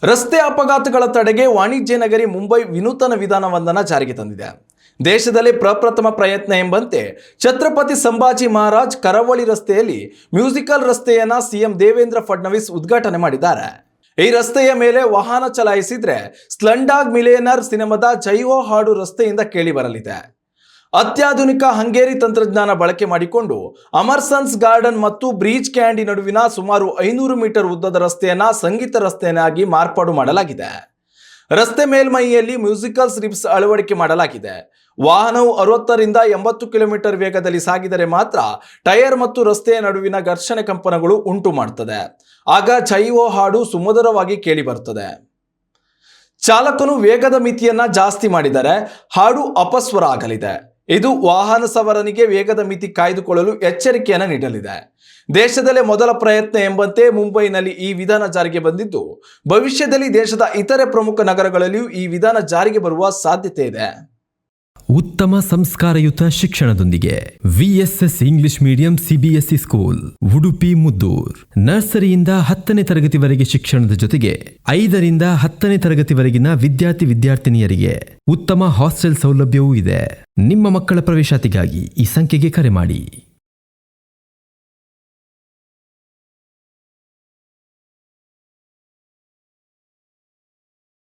ರಸ್ತೆ ಅಪಘಾತಗಳ ತಡೆಗೆ ವಾಣಿಜ್ಯ ನಗರಿ ಮುಂಬೈ ವಿನೂತನ ವಿಧಾನವೊಂದನ್ನು ಜಾರಿಗೆ ತಂದಿದೆ. ದೇಶದಲ್ಲಿ ಪ್ರಪ್ರಥಮ ಪ್ರಯತ್ನ ಎಂಬಂತೆ ಛತ್ರಪತಿ ಸಂಭಾಜಿ ಮಹಾರಾಜ್ ಕರಾವಳಿ ರಸ್ತೆಯಲ್ಲಿ ಮ್ಯೂಸಿಕಲ್ ರಸ್ತೆಯನ್ನ ಸಿಎಂ ದೇವೇಂದ್ರ ಫಡ್ನವೀಸ್ ಉದ್ಘಾಟನೆ ಮಾಡಿದ್ದಾರೆ. ಈ ರಸ್ತೆಯ ಮೇಲೆ ವಾಹನ ಚಲಾಯಿಸಿದ್ರೆ ಸ್ಲಂಡಾಗ್ ಮಿಲಿಯನರ್ ಸಿನಿಮಾದ ಜೈವೋ ಹಾಡು ರಸ್ತೆಯಿಂದ ಕೇಳಿ ಬರಲಿದೆ. ಅತ್ಯಾಧುನಿಕ ಹಂಗೇರಿ ತಂತ್ರಜ್ಞಾನ ಬಳಕೆ ಮಾಡಿಕೊಂಡು ಅಮರ್ಸನ್ಸ್ ಗಾರ್ಡನ್ ಮತ್ತು ಬ್ರೀಚ್ ಕ್ಯಾಂಡಿ ನಡುವಿನ ಸುಮಾರು 500 ಮೀಟರ್ ಉದ್ದದ ರಸ್ತೆಯನ್ನ ಸಂಗೀತ ರಸ್ತೆಯನ್ನಾಗಿ ಮಾರ್ಪಾಡು ಮಾಡಲಾಗಿದೆ. ರಸ್ತೆ ಮೇಲ್ಮೈಯಲ್ಲಿ ಮ್ಯೂಸಿಕಲ್ ಸ್ಟ್ರಿಪ್ಸ್ ಅಳವಡಿಕೆ ಮಾಡಲಾಗಿದೆ. ವಾಹನವು 60ರಿಂದ 80 ಕಿಲೋಮೀಟರ್ ವೇಗದಲ್ಲಿ ಸಾಗಿದರೆ ಮಾತ್ರ ಟೈರ್ ಮತ್ತು ರಸ್ತೆಯ ನಡುವಿನ ಘರ್ಷಣೆ ಕಂಪನಗಳು ಉಂಟು ಮಾಡುತ್ತದೆ. ಆಗ ಚೈವೋ ಹಾಡು ಸುಮಧುರವಾಗಿ ಕೇಳಿ ಬರುತ್ತದೆ. ಚಾಲಕನು ವೇಗದ ಮಿತಿಯನ್ನ ಜಾಸ್ತಿ ಮಾಡಿದರೆ ಹಾಡು ಅಪಸ್ವರ ಆಗಲಿದೆ. ಇದು ವಾಹನ ಸವಾರನಿಗೆ ವೇಗದ ಮಿತಿ ಕಾಯ್ದುಕೊಳ್ಳಲು ಎಚ್ಚರಿಕೆಯನ್ನು ನೀಡಲಿದೆ. ದೇಶದಲ್ಲೇ ಮೊದಲ ಪ್ರಯತ್ನ ಎಂಬಂತೆ ಮುಂಬೈನಲ್ಲಿ ಈ ವಿಧಾನ ಜಾರಿಗೆ ಬಂದಿದ್ದು, ಭವಿಷ್ಯದಲ್ಲಿ ದೇಶದ ಇತರೆ ಪ್ರಮುಖ ನಗರಗಳಲ್ಲಿಯೂ ಈ ವಿಧಾನ ಜಾರಿಗೆ ಬರುವ ಸಾಧ್ಯತೆ ಇದೆ. ಉತ್ತಮ ಸಂಸ್ಕಾರಯುತ ಶಿಕ್ಷಣದೊಂದಿಗೆ VSS English medium CBSE school Udupi Muddur. ನರ್ಸರಿಯಿಂದ 10ನೇ ತರಗತಿವರೆಗೆ ಶಿಕ್ಷಣದ ಜೊತೆಗೆ 5ರಿಂದ 10ನೇ ತರಗತಿವರೆಗಿನ ವಿದ್ಯಾರ್ಥಿನಿಯರಿಗೆ ಉತ್ತಮ ಹಾಸ್ಟೆಲ್ ಸೌಲಭ್ಯವೂ ಇದೆ. ನಿಮ್ಮ ಮಕ್ಕಳ ಪ್ರವೇಶಾತಿಗಾಗಿ ಈ ಸಂಖ್ಯೆಗೆ ಕರೆ ಮಾಡಿ.